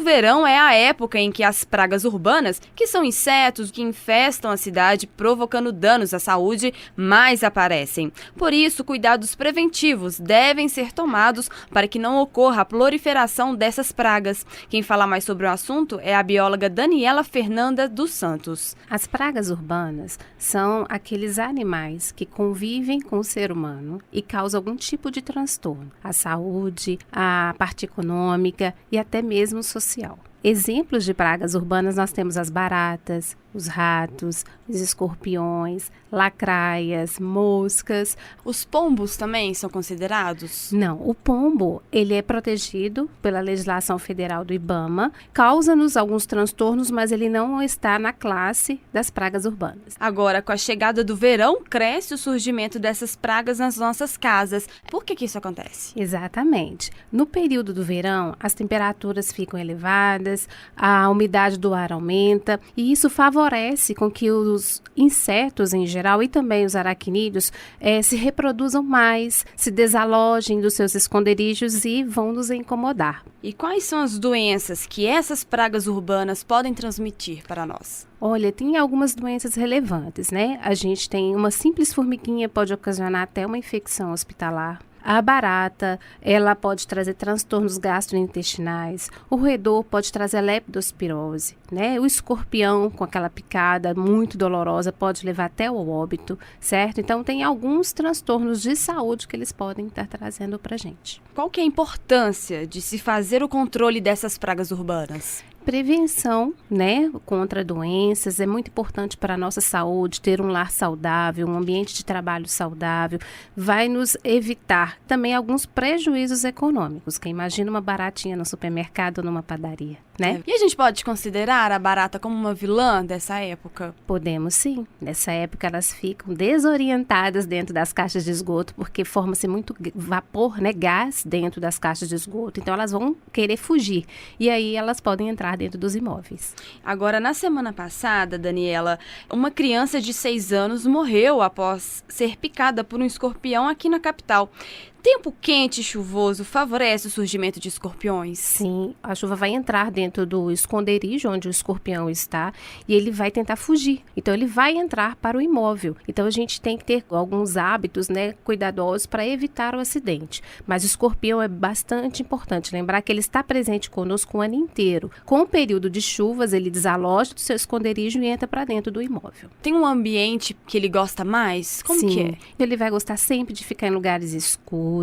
verão é a época em que as pragas urbanas, que são insetos que infestam a cidade, provocando danos à saúde, mais aparecem. Por isso, cuidados preventivos devem ser tomados para que não ocorra a proliferação dessas pragas. Quem fala mais sobre o assunto é a bióloga Daniela Fernanda dos Santos. As pragas urbanas são aqueles animais que convivem com o ser humano e causam algum tipo de transtorno à saúde, à parte econômica e até mesmo social. Exemplos de pragas urbanas nós temos as baratas, os ratos, os escorpiões, lacraias, moscas. Os pombos também são considerados? Não, o pombo, ele é protegido pela legislação federal do IBAMA, causa-nos alguns transtornos, mas ele não está na classe das pragas urbanas. Agora, com a chegada do verão, cresce o surgimento dessas pragas nas nossas casas. Por que isso acontece? Exatamente. No período do verão, as temperaturas ficam elevadas, a umidade do ar aumenta e isso favorece com que os insetos em geral e também os aracnídeos se reproduzam mais, se desalojem dos seus esconderijos e vão nos incomodar. E quais são as doenças que essas pragas urbanas podem transmitir para nós? Olha, tem algumas doenças relevantes, né? A gente tem uma simples formiguinha pode ocasionar até uma infecção hospitalar. A barata, ela pode trazer transtornos gastrointestinais. O roedor pode trazer leptospirose, né? O escorpião, com aquela picada muito dolorosa, pode levar até o óbito, certo? Então, tem alguns transtornos de saúde que eles podem estar trazendo para a gente. Qual que é a importância de se fazer o controle dessas pragas urbanas? Prevenção, né, contra doenças, é muito importante para a nossa saúde, ter um lar saudável, um ambiente de trabalho saudável, vai nos evitar também alguns prejuízos econômicos, que imagina uma baratinha no supermercado ou numa padaria, né? E a gente pode considerar a barata como uma vilã dessa época? Podemos sim, nessa época elas ficam desorientadas dentro das caixas de esgoto, porque forma-se muito vapor, né, gás dentro das caixas de esgoto, então elas vão querer fugir, e aí elas podem entrar dentro dos imóveis. Agora, na semana passada, Daniela, uma criança de 6 anos morreu após ser picada por um escorpião aqui na capital. Tempo quente e chuvoso favorece o surgimento de escorpiões? Sim, a chuva vai entrar dentro do esconderijo onde o escorpião está e ele vai tentar fugir. Então, ele vai entrar para o imóvel. Então, a gente tem que ter alguns hábitos, né, cuidadosos para evitar o acidente. Mas o escorpião é bastante importante. Lembrar que ele está presente conosco o ano inteiro. Com o período de chuvas, ele desaloja do seu esconderijo e entra para dentro do imóvel. Tem um ambiente que ele gosta mais? Como Sim, que é? Ele vai gostar sempre de ficar em lugares escuros,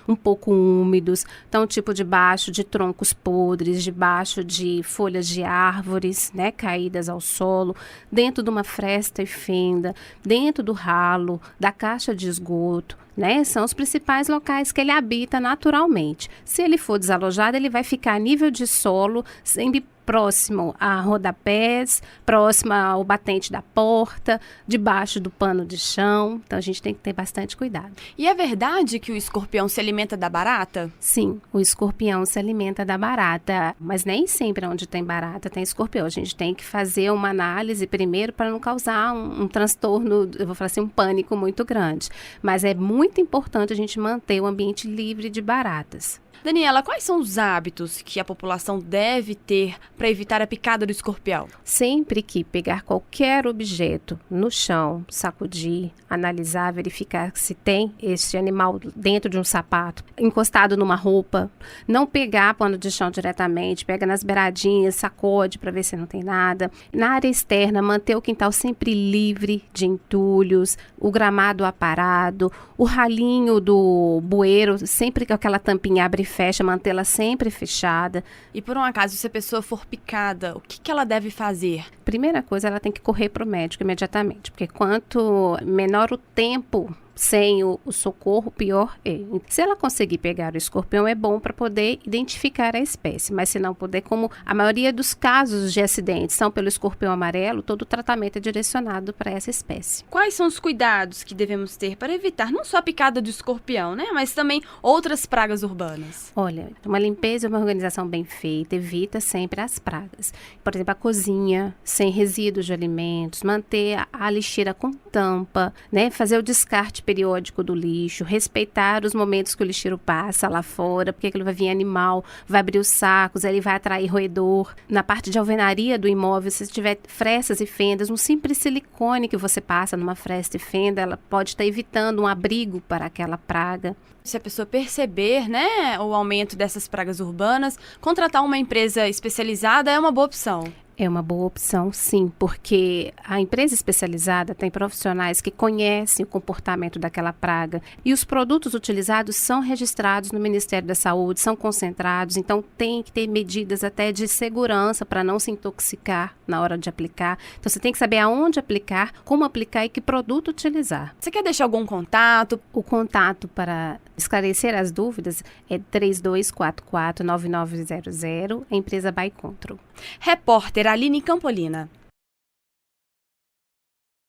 um pouco úmidos, então tipo debaixo de troncos podres, debaixo de folhas de árvores, né, caídas ao solo, dentro de uma fresta e fenda, dentro do ralo, da caixa de esgoto, né? São os principais locais que ele habita naturalmente. Se ele for desalojado, ele vai ficar a nível de solo, sempre próximo a rodapés, próximo ao batente da porta, debaixo do pano de chão. Então, a gente tem que ter bastante cuidado. E é verdade que o escorpião se alimenta da barata? Sim, o escorpião se alimenta da barata, mas nem sempre onde tem barata tem escorpião. A gente tem que fazer uma análise primeiro para não causar um transtorno, eu vou falar assim, um pânico muito grande. Mas é muito importante a gente manter o ambiente livre de baratas. Daniela, quais são os hábitos que a população deve ter para evitar a picada do escorpião? Sempre que pegar qualquer objeto no chão, sacudir, analisar, verificar se tem este animal dentro de um sapato, encostado numa roupa, não pegar pano de chão diretamente, pega nas beiradinhas, sacode para ver se não tem nada. Na área externa, manter o quintal sempre livre de entulhos, o gramado aparado, o ralinho do bueiro, sempre que aquela tampinha abre e fecha, mantê-la sempre fechada. E por um acaso, se a pessoa for picada, o que ela deve fazer? Primeira coisa, ela tem que correr para o médico imediatamente, porque quanto menor o tempo sem o socorro, pior é. Se ela conseguir pegar o escorpião, é bom para poder identificar a espécie, mas se não puder, como a maioria dos casos de acidentes são pelo escorpião amarelo, todo o tratamento é direcionado para essa espécie. Quais são os cuidados que devemos ter para evitar não só a picada do escorpião, né, mas também outras pragas urbanas? Olha, uma limpeza e uma organização bem feita evita sempre as pragas. Por exemplo, a cozinha sem resíduos de alimentos, manter a lixeira com tampa, né, fazer o descarte periódico do lixo, respeitar os momentos que o lixeiro passa lá fora, porque aquilo vai vir animal, vai abrir os sacos, aí ele vai atrair roedor. Na parte de alvenaria do imóvel, se tiver frestas e fendas, um simples silicone que você passa numa fresta e fenda, ela pode estar evitando um abrigo para aquela praga. Se a pessoa perceber, né, o aumento dessas pragas urbanas, contratar uma empresa especializada é uma boa opção. É uma boa opção, sim, porque a empresa especializada tem profissionais que conhecem o comportamento daquela praga e os produtos utilizados são registrados no Ministério da Saúde, são concentrados, então tem que ter medidas até de segurança para não se intoxicar na hora de aplicar. Então você tem que saber aonde aplicar, como aplicar e que produto utilizar. Você quer deixar algum contato? O contato para esclarecer as dúvidas é 3244-9900, a empresa By Control. Repórter Aline Campolina.